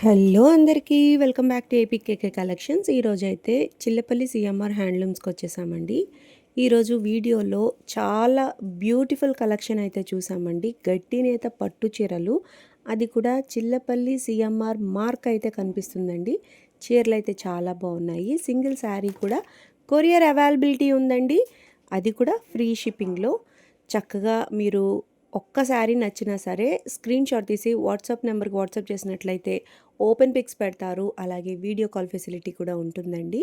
Hello అందరికీ welcome back to APKK collections. ఈరోజైతే Chillapalli CMR హ్యాండ్లూమ్స్కి వచ్చేసామండి. ఈరోజు వీడియోలో చాలా బ్యూటిఫుల్ కలెక్షన్ అయితే చూసామండి. గట్టి నేత పట్టు చీరలు, అది కూడా చిల్లపల్లి సిఎంఆర్ మార్క్ అయితే కనిపిస్తుందండి. చీరలు అయితే చాలా బాగున్నాయి. సింగిల్ శారీ కూడా కొరియర్ అవైలబిలిటీ ఉందండి, అది కూడా ఫ్రీ షిప్పింగ్లో. చక్కగా మీరు ఒక్కసారి నచ్చినా సరే స్క్రీన్ షాట్ తీసి వాట్సాప్ నెంబర్కి వాట్సాప్ చేసినట్లయితే ఓపెన్ పిక్స్ పెడతారు. అలాగే వీడియో కాల్ ఫెసిలిటీ కూడా ఉంటుందండి.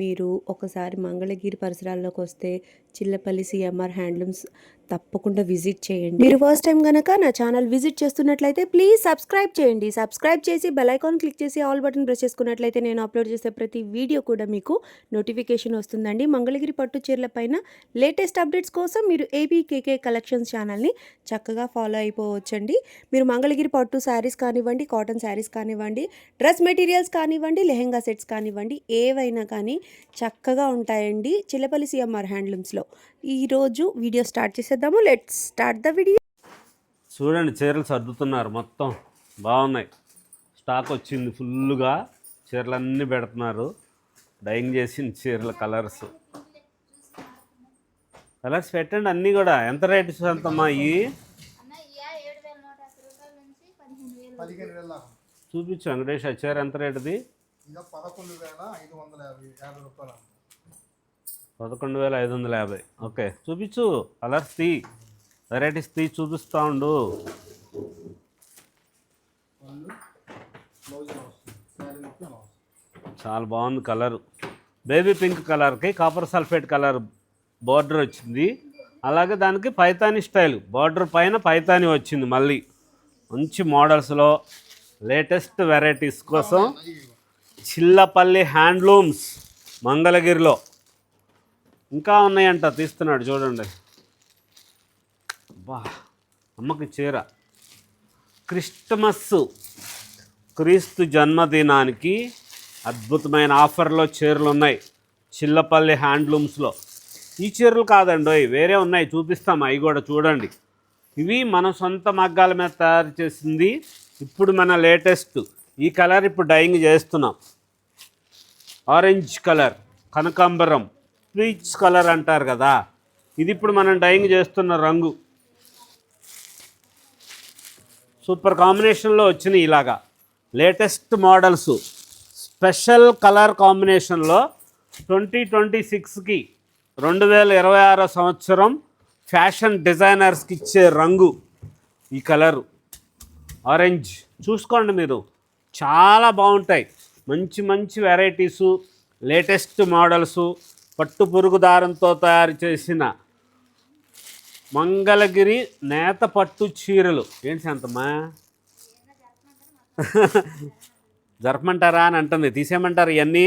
మీరు ఒకసారి మంగళగిరి పరిసరాల్లోకి వస్తే చిల్లపల్లి సిఎంఆర్ హ్యాండ్లూమ్స్ తప్పకుండా విజిట్ చేయండి. మీరు ఫస్ట్ టైం కనుక నా ఛానల్ విజిట్ చేస్తున్నట్లయితే ప్లీజ్ సబ్స్క్రైబ్ చేయండి. సబ్స్క్రైబ్ చేసి బెల్ ఐకాన్ క్లిక్ చేసి ఆల్ బటన్ ప్రెస్ చేసుకున్నట్లయితే నేను అప్లోడ్ చేసే ప్రతి వీడియో కూడా మీకు నోటిఫికేషన్ వస్తుందండి. మంగళగిరి పట్టు చీరల పైన లేటెస్ట్ అప్డేట్స్ కోసం మీరు ఏపీకేకే కలెక్షన్స్ ఛానల్ని చక్కగా ఫాలో అయిపోవచ్చండి. మీరు మంగళగిరి పట్టు శారీస్ కానివ్వండి, కాటన్ శారీస్ కానివ్వండి, డ్రెస్ మెటీరియల్స్ కానివ్వండి, లెహెంగా సెట్స్ కానివ్వండి, ఏవైనా కానీ చక్కగా ఉంటాయండి చిల్లపల్లి సిఎంఆర్ హ్యాండ్లూమ్స్లో. ఈరోజు వీడియో స్టార్ట్ చేసేద్దాము. Let's start the video. చూడండి, చీరలు సర్దుతున్నారు, మొత్తం బాగున్నాయి. స్టాక్ వచ్చింది ఫుల్గా, చీరలన్నీ పెడుతున్నారు. డైయింగ్ చేసిన చీరల కలర్స్ పెట్టండి అన్నీ కూడా. ఎంత రేట్ ఎంతమ్మా ఇవి? చూపించు వెంకటేష్, ఆ చీర ఎంత రేటుది? 11,550. ఓకే, చూపించు కలర్స్ తీ, వెరైటీస్ తీ, చూపిస్తూ ఉండు. చాలా బాగుంది కలర్. బేబీ పింక్ కలర్కి కాపర్ సల్ఫేట్ కలర్ బార్డర్ వచ్చింది. అలాగే దానికి పైతాని స్టైల్ బార్డర్ పైన పైతాని వచ్చింది. మళ్ళీ మంచి మోడల్స్లో లేటెస్ట్ వెరైటీస్ కోసం చిల్లపల్లి హ్యాండ్లూమ్స్ మంగళగిరిలో ఇంకా ఉన్నాయంట, తీస్తున్నాడు చూడండి. బా, అమ్మకి చీర క్రీస్తు జన్మదినానికి అద్భుతమైన ఆఫర్లో చీరలు ఉన్నాయి చిల్లపల్లి హ్యాండ్లూమ్స్లో. ఈ చీరలు కాదండి, వేరే ఉన్నాయి, చూపిస్తాం. అవి కూడా చూడండి. ఇవి మన సొంత మగ్గాల మీద తయారు చేసింది. ఇప్పుడు మన లేటెస్ట్ ఈ కలర్ ఇప్పుడు డైయింగ్ చేస్తున్నాం. ఆరెంజ్ కలర్, కనకాంబరం, పీచ్ కలర్ అంటారు కదా, ఇది ఇప్పుడు మనం డైయింగ్ చేస్తున్న రంగు. సూపర్ కాంబినేషన్లో వచ్చినాయి ఇలాగా లేటెస్ట్ మోడల్స్. స్పెషల్ కలర్ కాంబినేషన్లో 2026కి 2026 సంవత్సరం ఫ్యాషన్ డిజైనర్స్కి ఇచ్చే రంగు ఈ కలరు ఆరెంజ్. చూసుకోండి మీరు, చాలా బాగుంటాయి. మంచి మంచి వెరైటీసు, లేటెస్ట్ మోడల్సు, పట్టు పురుగు దారంతో తయారు చేసిన మంగళగిరి నేత పట్టు చీరలు. ఏంటి శాంతమ్మా? జరపమంటారా అని అంటుంది, తీసేయమంటారు. ఇవన్నీ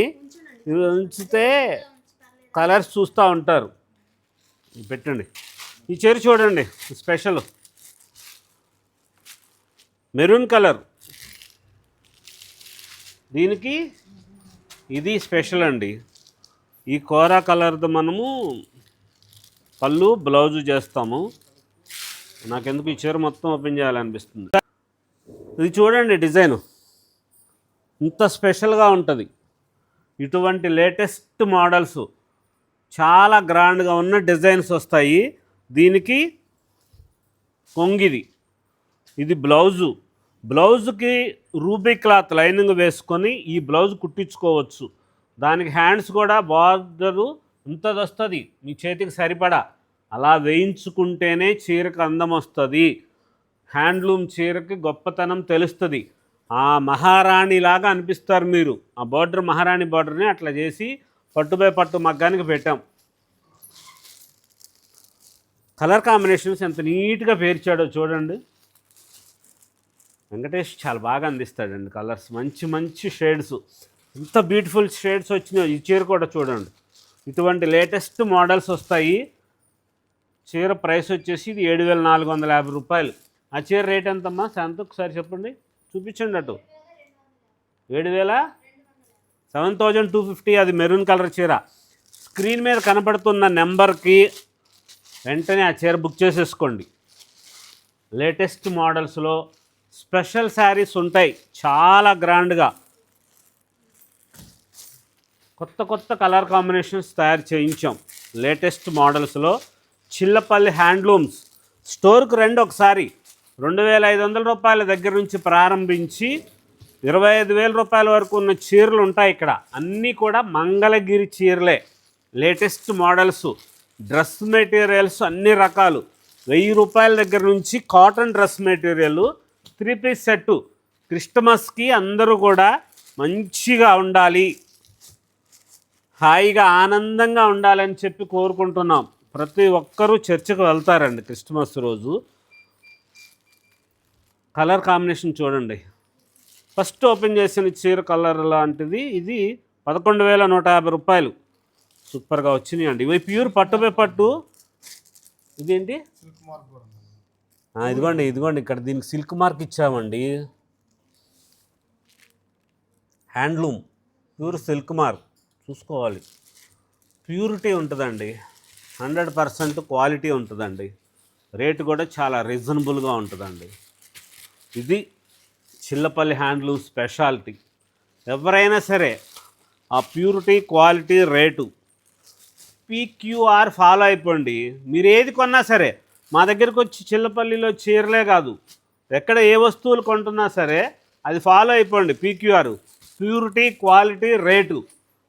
ఉంచితే కలర్స్ చూస్తూ ఉంటారు. పెట్టండి. ఈ చీర చూడండి, స్పెషల్ మెరూన్ కలర్. దీనికి ఇది స్పెషల్ అండి. ఈ కోరా కలర్తో మనము పళ్ళు బ్లౌజు చేస్తాము. నాకెందుకు ఈ చీర మొత్తం ఓపెన్ చేయాలనిపిస్తుంది. ఇది చూడండి, డిజైను ఇంత స్పెషల్గా ఉంటుంది. ఇటువంటి లేటెస్ట్ మోడల్స్ చాలా గ్రాండ్గా ఉన్న డిజైన్స్ వస్తాయి. దీనికి కొంగిది, ఇది బ్లౌజుకి రూబీ క్లాత్ లైనింగ్ వేసుకొని ఈ బ్లౌజ్ కుట్టించుకోవచ్చు. దానికి హ్యాండ్స్ కూడా బార్డరు ఇంతది వస్తుంది, మీ చేతికి సరిపడా. అలా వేయించుకుంటేనే చీరకు అందం వస్తుంది. హ్యాండ్లూమ్ చీరకి గొప్పతనం తెలుస్తుంది. ఆ మహారాణిలాగా అనిపిస్తారు మీరు. ఆ బార్డర్ మహారాణి బార్డర్ని అట్లా చేసి పట్టుపై పట్టు మగ్గానికి పెట్టాం. కలర్ కాంబినేషన్స్ ఎంత నీట్గా పేర్చాడో చూడండి. వెంకటేష్ చాలా బాగా అందిస్తాడండి కలర్స్, మంచి మంచి షేడ్స్. ఎంత బ్యూటిఫుల్ షేడ్స్ వచ్చినాయో. ఈ చీర కూడా చూడండి, ఇటువంటి లేటెస్ట్ మోడల్స్ వస్తాయి. చీర ప్రైస్ వచ్చేసి ఇది 7,450 రూపాయలు. ఆ చీర రేట్ ఎంతమ్మా శాంత? ఒకసారి చెప్పండి, చూపించండి. అటు 7,250. అది మెరూన్ కలర్ చీర. స్క్రీన్ మీద కనపడుతున్న నెంబర్కి వెంటనే ఆ చీర బుక్ చేసేసుకోండి. లేటెస్ట్ మోడల్స్లో స్పెషల్ శారీస్ ఉంటాయి చాలా గ్రాండ్గా. కొత్త కొత్త కలర్ కాంబినేషన్స్ తయారు చేయించాం లేటెస్ట్ మోడల్స్లో. చిల్లపల్లి హ్యాండ్లూమ్స్ స్టోర్కి రండి ఒకసారి. 2,500 రూపాయల దగ్గర నుంచి ప్రారంభించి 25,000 రూపాయల వరకు ఉన్న చీరలు ఉంటాయి ఇక్కడ. అన్నీ కూడా మంగళగిరి చీరలే, లేటెస్ట్ మోడల్స్, డ్రెస్ మెటీరియల్స్ అన్ని రకాలు. 1000 రూపాయల దగ్గర నుంచి cotton dress material 3 piece set. క్రిస్టమస్కి అందరూ కూడా మంచిగా ఉండాలి, హాయిగా ఆనందంగా ఉండాలని చెప్పి కోరుకుంటున్నాం. ప్రతి ఒక్కరూ చర్చికి వెళ్తారండి క్రిస్టమస్ రోజు. కలర్ కాంబినేషన్ చూడండి. ఫస్ట్ ఓపెన్ చేసిన చీర కలర్ లాంటిది ఇది 11,150 రూపాయలు. సూపర్గా వచ్చినాయి అండి. ఇవి ప్యూర్ పట్టుపై పట్టు. ఇదేంటి? ఇదిగోండి ఇక్కడ దీనికి సిల్క్ మార్క్ ఇచ్చామండి. హ్యాండ్లూమ్ ప్యూర్ సిల్క్ మార్క్ చూసుకోవాలి. ప్యూరిటీ ఉంటుందండి, 100% క్వాలిటీ ఉంటుందండి. రేటు కూడా చాలా రీజనబుల్గా ఉంటుందండి. ఇది చిల్లపల్లి హ్యాండ్లూమ్ స్పెషాలిటీ. ఎవరైనా సరే ఆ purity, quality, rate PQR follow అయిపోండి. మీరు ఏది కొన్నా సరే మా దగ్గరకు వచ్చి చిల్లపల్లిలో చీరలే కాదు, ఎక్కడ ఏ వస్తువులు కొంటున్నా సరే అది ఫాలో అయిపోండి. PQR ప్యూరిటీ, క్వాలిటీ, రేటు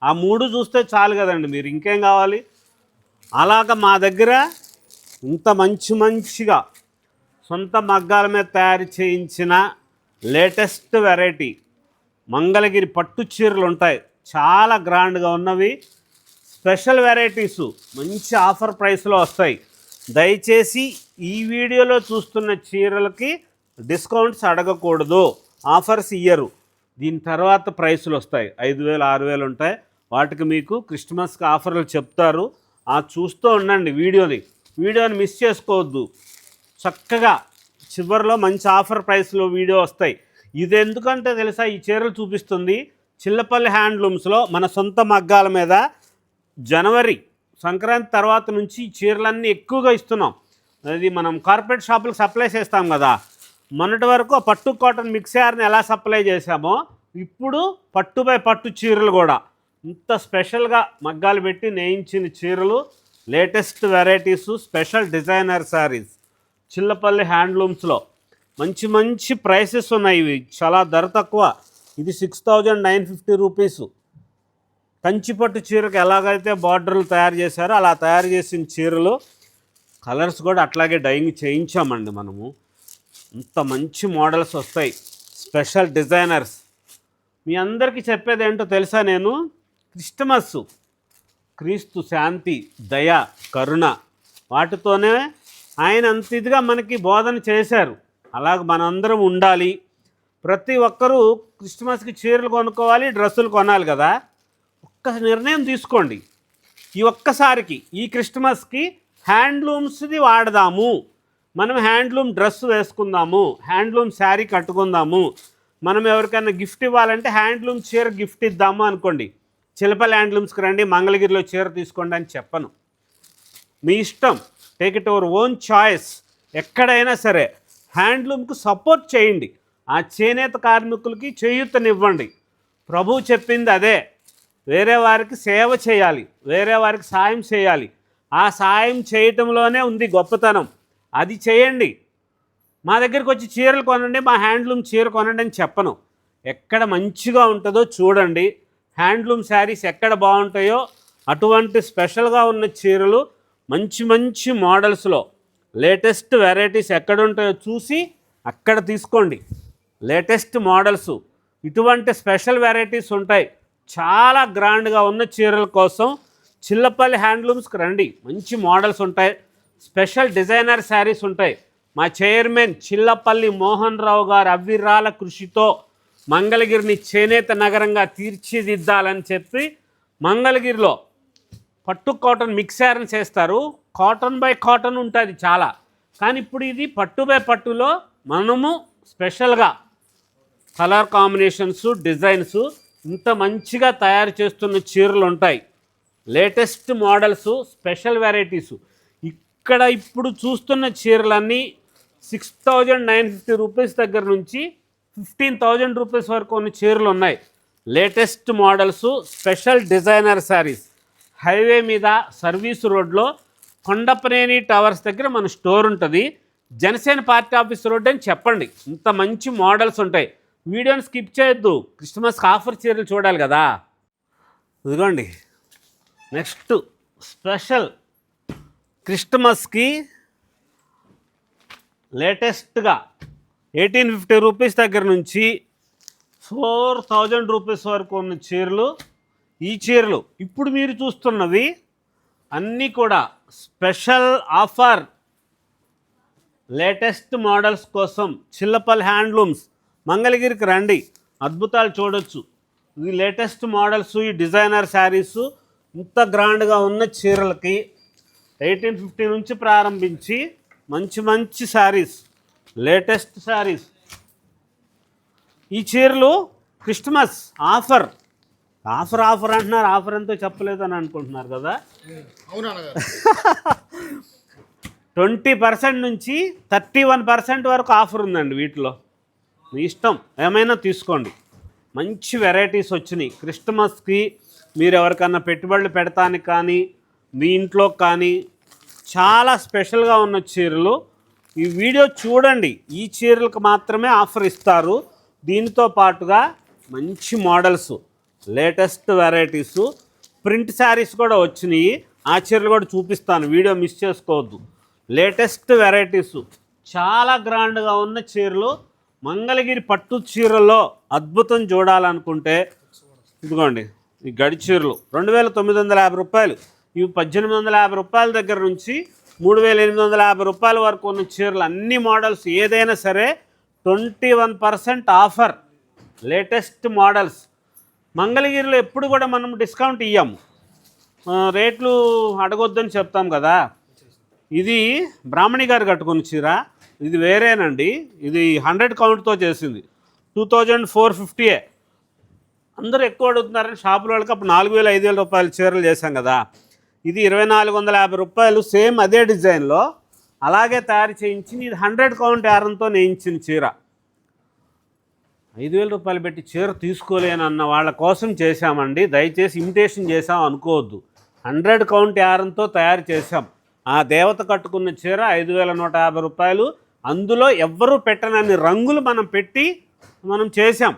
ఆ 3 చూస్తే చాలు కదండి, మీరు ఇంకేం కావాలి. అలాగ మా దగ్గర ఇంత మంచిగా సొంత మగ్గాల మీద తయారు చేయించిన లేటెస్ట్ వెరైటీ మంగళగిరి పట్టు చీరలు ఉంటాయి. చాలా గ్రాండ్గా ఉన్నవి, స్పెషల్ వెరైటీసు మంచి ఆఫర్ ప్రైస్లో వస్తాయి. దయచేసి ఈ వీడియోలో చూస్తున్న చీరలకి డిస్కౌంట్స్ అడగకూడదు, ఆఫర్స్ ఇయ్యరు. దీని తర్వాత ప్రైసులు వస్తాయి, 5,000 6,000 ఉంటాయి. వాటికి మీకు క్రిస్మస్కి ఆఫర్లు చెప్తారు. చూస్తూ ఉండండి వీడియోని మిస్ చేసుకోవద్దు. చక్కగా చివరిలో మంచి ఆఫర్ ప్రైస్లో వీడియో వస్తాయి. ఇది ఎందుకంటే తెలుసా, ఈ చీరలు చూపిస్తుంది చిల్లపల్లి హ్యాండ్లూమ్స్లో మన సొంత మగ్గాల మీద జనవరి సంక్రాంతి తర్వాత నుంచి ఈ చీరలన్నీ ఎక్కువగా ఇస్తున్నాం. అది మనం కార్పొరేట్ షాపులకు సప్లై చేస్తాం కదా. మొన్నటి వరకు పట్టు కాటన్ మిక్సర్ని ఎలా సప్లై చేశామో ఇప్పుడు పట్టు బై పట్టు చీరలు కూడా ఇంత స్పెషల్గా మగ్గాలు పెట్టి నేయించిన చీరలు, latest varieties, special designer saris Chillapalli హ్యాండ్లూమ్స్లో మంచి ప్రైసెస్ ఉన్నాయి. ఇవి చాలా ధర తక్కువ. ఇది 6,950 రూపీసు. కంచిపట్టు చీరకు ఎలాగైతే బార్డర్లు తయారు చేశారో అలా తయారు చేసిన చీరలు, కలర్స్ కూడా అట్లాగే డైయింగ్ చేయించామండి మనము. ఇంత మంచి మోడల్స్ వస్తాయి, స్పెషల్ డిజైనర్స్. మీ అందరికీ చెప్పేది ఏంటో తెలుసా, నేను క్రిస్టమస్, క్రీస్తు శాంతి, దయ, కరుణ వాటితోనే ఆయన అంత ఇదిగా మనకి బోధన చేశారు. అలాగ మనందరం ఉండాలి. ప్రతి ఒక్కరూ క్రిస్టమస్కి చీరలు కొనుక్కోవాలి, డ్రెస్సులు కొనాలి కదా. ఒక్క నిర్ణయం తీసుకోండి, ఈ ఒక్కసారికి ఈ క్రిస్టమస్కి హ్యాండ్లూమ్స్ది వాడదాము. మనం హ్యాండ్లూమ్ డ్రెస్ వేసుకుందాము, హ్యాండ్లూమ్ శారీ కట్టుకుందాము. మనం ఎవరికైనా గిఫ్ట్ ఇవ్వాలంటే హ్యాండ్లూమ్ చీర గిఫ్ట్ ఇద్దాము అనుకోండి. చిల్లపల్లి హ్యాండ్లూమ్స్కి రండి, మంగళగిరిలో చీర తీసుకోండి అని చెప్పను. మీ ఇష్టం, take it your own choice. ఎక్కడైనా సరే హ్యాండ్లూమ్కు సపోర్ట్ చేయండి, ఆ చేనేత కార్మికులకి చేయూతనివ్వండి. ప్రభువు చెప్పింది అదే, వేరే వారికి సేవ చేయాలి, వేరే వారికి సాయం చేయాలి. ఆ సాయం చేయటంలోనే ఉంది గొప్పతనం. అది చేయండి. మా దగ్గరికి వచ్చి చీరలు కొనండి, మా హ్యాండ్లూమ్ చీర కొనండి అని చెప్పను. ఎక్కడ మంచిగా ఉంటుందో చూడండి, హ్యాండ్లూమ్ శారీస్ ఎక్కడ బాగుంటాయో అటువంటి స్పెషల్గా ఉన్న చీరలు మంచి మోడల్స్లో లేటెస్ట్ వెరైటీస్ ఎక్కడ ఉంటాయో చూసి అక్కడ తీసుకోండి. లేటెస్ట్ మోడల్స్, ఇటువంటి స్పెషల్ వెరైటీస్ ఉంటాయి. చాలా గ్రాండ్గా ఉన్న చీరల కోసం చిల్లపల్లి హ్యాండ్లూమ్స్కి రండి, మంచి మోడల్స్ ఉంటాయి, స్పెషల్ డిజైనర్ శారీస్ ఉంటాయి. మా చైర్మన్ చిల్లపల్లి మోహన్ రావు గారు అవిరాల కృషితో మంగళగిరిని చేనేత నగరంగా తీర్చిదిద్దాలని చెప్పి మంగళగిరిలో పట్టు కాటన్ మిక్సర్ని చేస్తారు. కాటన్ బై కాటన్ ఉంటుంది చాలా, కానీ ఇప్పుడు ఇది పట్టు బై పట్టులో మనము స్పెషల్గా కలర్ కాంబినేషన్స్, డిజైన్స్ ఇంత మంచిగా తయారు చేస్తున్న చీరలు ఉంటాయి. Latest models, special varieties. ఇక్కడ ఇప్పుడు చూస్తున్న చీరలన్నీ 6,950 రూపీస్ దగ్గర నుంచి 15,000 రూపీస్ వరకు కొన్ని చీరలు ఉన్నాయి. Latest models, special designer saris. Highway మీద సర్వీస్ రోడ్లో కొండపనేని టవర్స్ దగ్గర మన స్టోర్ ఉంటుంది. జనసేన పార్టీ ఆఫీస్ రోడ్ అని చెప్పండి. ఇంత మంచి మోడల్స్ ఉంటాయి. వీడియోని స్కిప్ చేయొద్దు. క్రిస్మస్కి ఆఫర్ చీరలు చూడాలి కదా. ఇదిగోండి నెక్స్ట్ స్పెషల్ క్రిస్మస్కి లేటెస్ట్గా 1,850 రూపీస్ దగ్గర నుంచి 4,000 రూపీస్ వరకు ఉన్న చీరలు. ఈ చీరలు ఇప్పుడు మీరు చూస్తున్నవి అన్నీ కూడా స్పెషల్ ఆఫర్. లేటెస్ట్ మోడల్స్ కోసం చిల్లపల్లి హ్యాండ్లూమ్స్ మంగళగిరికి రండి, అద్భుతాలు చూడొచ్చు. ఈ లేటెస్ట్ మోడల్స్, ఈ డిజైనర్ శారీస్, ఇంత గ్రాండ్గా ఉన్న చీరలకి 1,850 నుంచి ప్రారంభించి మంచి మంచి శారీస్, లేటెస్ట్ శారీస్. ఈ చీరలు క్రిస్మస్ ఆఫర్. ఆఫర్ ఆఫర్ అంటున్నారు, ఆఫర్ ఎంతో చెప్పలేదని అనుకుంటున్నారు కదా. 20% నుంచి 31% వరకు ఆఫర్ ఉందండి. వీటిలో మీ ఇష్టం, ఏమైనా తీసుకోండి. మంచి వెరైటీస్ వచ్చినాయి క్రిస్మస్కి. మీరు ఎవరికన్నా పెట్టుబడులు పెడతానికి కానీ, మీ ఇంట్లో కానీ చాలా స్పెషల్గా ఉన్న చీరలు. ఈ వీడియో చూడండి. ఈ చీరలకు మాత్రమే ఆఫర్ ఇస్తారు. దీనితో పాటుగా మంచి models, latest varieties, print saris కూడా వచ్చినాయి. ఆ చీరలు కూడా చూపిస్తాను, వీడియో మిస్ చేసుకోవద్దు. లేటెస్ట్ వెరైటీసు, చాలా గ్రాండ్గా ఉన్న చీరలు. మంగళగిరి పట్టు చీరల్లో అద్భుతం చూడాలనుకుంటే ఇదిగోండి ఈ గడి చీరలు 2,950 రూపాయలు. ఇవి 1,850 రూపాయల దగ్గర నుంచి 3,850 రూపాయల వరకు ఉన్న చీరలు. అన్ని మోడల్స్ ఏదైనా సరే 21% ఆఫర్. Latest models. మంగళగిరిలో ఎప్పుడు కూడా మనం డిస్కౌంట్ ఇయ్యాము, రేట్లు అడగొద్దని చెప్తాం కదా. ఇది బ్రాహ్మణి గారు కట్టుకున్న చీర, ఇది వేరేనండి. ఇది 100 కౌంట్తో చేసింది. 2,450. అందరూ ఎక్కువ అడుగుతున్నారని షాపుల వాళ్ళకి అప్పుడు 4,000 5,000 రూపాయల చీరలు చేశాం కదా. ఇది 2,450 రూపాయలు. సేమ్ అదే డిజైన్లో అలాగే తయారు చేయించి, ఇది 100 కౌంట్ యారంతో నేయించిన చీర. 5,000 రూపాయలు పెట్టి చీర తీసుకోలేనన్న వాళ్ళ కోసం చేశామండి. దయచేసి ఇమిటేషన్ చేసాం అనుకోవద్దు. 100 కౌంట్ యారంతో తయారు చేశాం. ఆ దేవత కట్టుకున్న చీర 5,150 రూపాయలు. అందులో ఎవ్వరూ పెట్టనన్ని రంగులు మనం పెట్టి మనం చేసాం.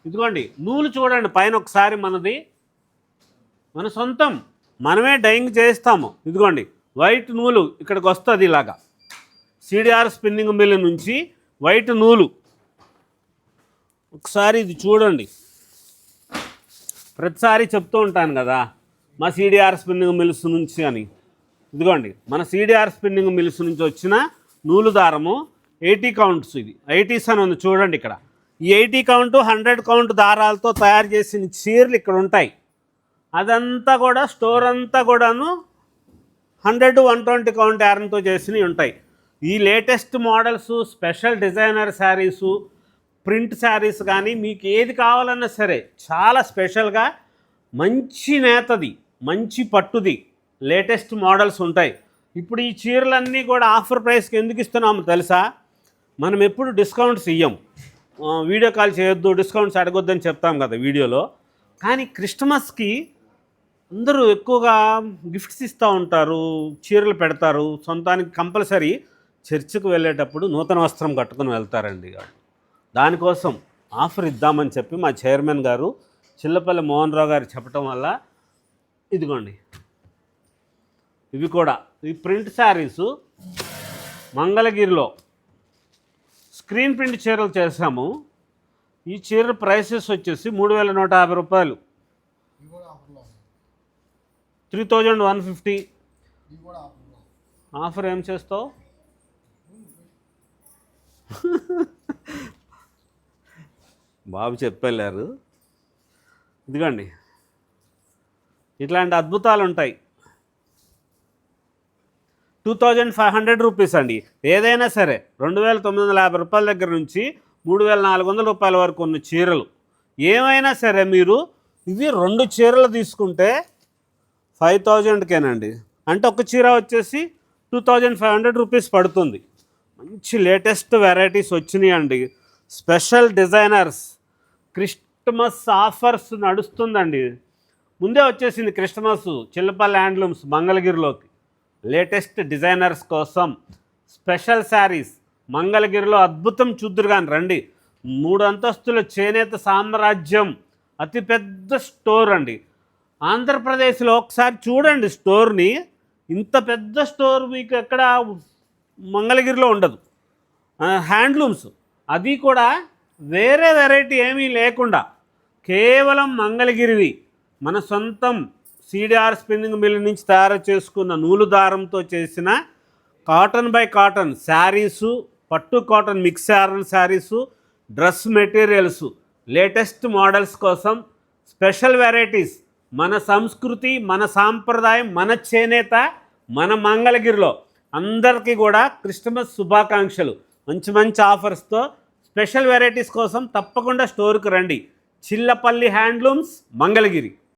ఇదిగోండి నూలు చూడండి పైన ఒకసారి, మనది మన సొంతం, మనమే డైయింగ్ చేస్తాము. ఇదిగోండి వైట్ నూలు ఇక్కడికి వస్తుంది ఇలాగా. సిడిఆర్ స్పిన్నింగ్ మిల్ నుంచి వైట్ నూలు. ఒకసారి ఇది చూడండి. ప్రతిసారి చెప్తూ ఉంటాను కదా మా సిడిఆర్ స్పిన్నింగ్ మిల్స్ నుంచి అని. ఇదిగోండి మన సిడిఆర్ స్పిన్నింగ్ మిల్స్ నుంచి వచ్చిన నూలు దారము 80 కౌంట్స్. ఇది 80s అని ఉంది చూడండి ఇక్కడ. ఈ 80 కౌంట్ 100 కౌంట్ దారాలతో తయారు చేసిన చీరలు ఇక్కడ ఉంటాయి. అదంతా కూడా స్టోర్ అంతా కూడాను 100 120 కౌంట్ యారంతో చేసినవి ఉంటాయి. ఈ latest models, special designer saris, print saris కానీ మీకు ఏది కావాలన్నా సరే చాలా స్పెషల్గా మంచి నేతది, మంచి పట్టుది లేటెస్ట్ మోడల్స్ ఉంటాయి. ఇప్పుడు ఈ చీరలన్నీ కూడా ఆఫర్ ప్రైస్కి ఎందుకు ఇస్తున్నామో తెలుసా? మనం ఎప్పుడు డిస్కౌంట్స్ ఇయ్యం, వీడియో కాల్ చేయొద్దు, డిస్కౌంట్స్ అడగొద్దని చెప్తాం కదా వీడియోలో. కానీ క్రిస్మస్కి అందరూ ఎక్కువగా గిఫ్ట్స్ ఇస్తూ ఉంటారు, చీరలు పెడతారు. సొంతానికి కంపల్సరీ చర్చికి వెళ్ళేటప్పుడు నూతన వస్త్రం కట్టుకుని వెళ్తారండి. దానికోసం ఆఫర్ ఇద్దామని చెప్పి మా చైర్మన్ గారు చిల్లపల్లి మోహన్ రావు గారు చెప్పడం వల్ల ఇదిగోండి ఇవి కూడా ఈ ప్రింట్ శారీసు మంగళగిరిలో స్క్రీన్ ప్రింట్ చీరలు చేసాము. ఈ చీర ప్రైసెస్ వచ్చేసి 3,150 రూపాయలు, 3,150. ఆఫర్ ఏం చేస్తావు? బాబు చెప్పెళ్ళారు. ఇదిగోండి ఇట్లాంటి అద్భుతాలు ఉంటాయి. 2,500 రూపీస్ అండి. ఏదైనా సరే 2,950 రూపాయల దగ్గర నుంచి 3,400 రూపాయల వరకు ఉన్న చీరలు ఏమైనా సరే మీరు ఇవి 2 చీరలు తీసుకుంటే 5,000కేనండి. అంటే ఒక చీర వచ్చేసి 2,500 రూపీస్ పడుతుంది. మంచి లేటెస్ట్ వెరైటీస్ వచ్చినాయండి. స్పెషల్ డిజైనర్స్ క్రిస్టమస్ ఆఫర్స్ నడుస్తుందండి. ముందే వచ్చేసింది క్రిస్టమస్ చిల్లపల్లి హ్యాండ్లూమ్స్ మంగళగిరిలోకి. లేటెస్ట్ డిజైనర్స్ కోసం స్పెషల్ శారీస్ మంగళగిరిలో అద్భుతం చూద్దురు కానీ రండి. 3 అంతస్తుల చేనేత సామ్రాజ్యం, అతిపెద్ద స్టోర్ అండి ఆంధ్రప్రదేశ్లో. ఒకసారి చూడండి స్టోర్ని. ఇంత పెద్ద స్టోర్ మీకు ఎక్కడ మంగళగిరిలో ఉండదు. హ్యాండ్లూమ్స్ అది కూడా వేరే వెరైటీ ఏమీ లేకుండా కేవలం మంగళగిరివి మన సొంతం సిడిఆర్ స్పిన్నింగ్ మిల్ నుంచి తయారు చేసుకున్న నూలు దారంతో చేసిన కాటన్ బై కాటన్ శారీసు, పట్టు cotton mix saris, dress materials, latest models కోసం స్పెషల్ వెరైటీస్. మన సంస్కృతి, మన సాంప్రదాయం, మన చేనేత మన మంగళగిరిలో. అందరికీ కూడా క్రిస్టమస్ శుభాకాంక్షలు. మంచి మంచి ఆఫర్స్తో స్పెషల్ వెరైటీస్ కోసం తప్పకుండా స్టోర్కి రండి. చిల్లపల్లి హ్యాండ్లూమ్స్ మంగళగిరి.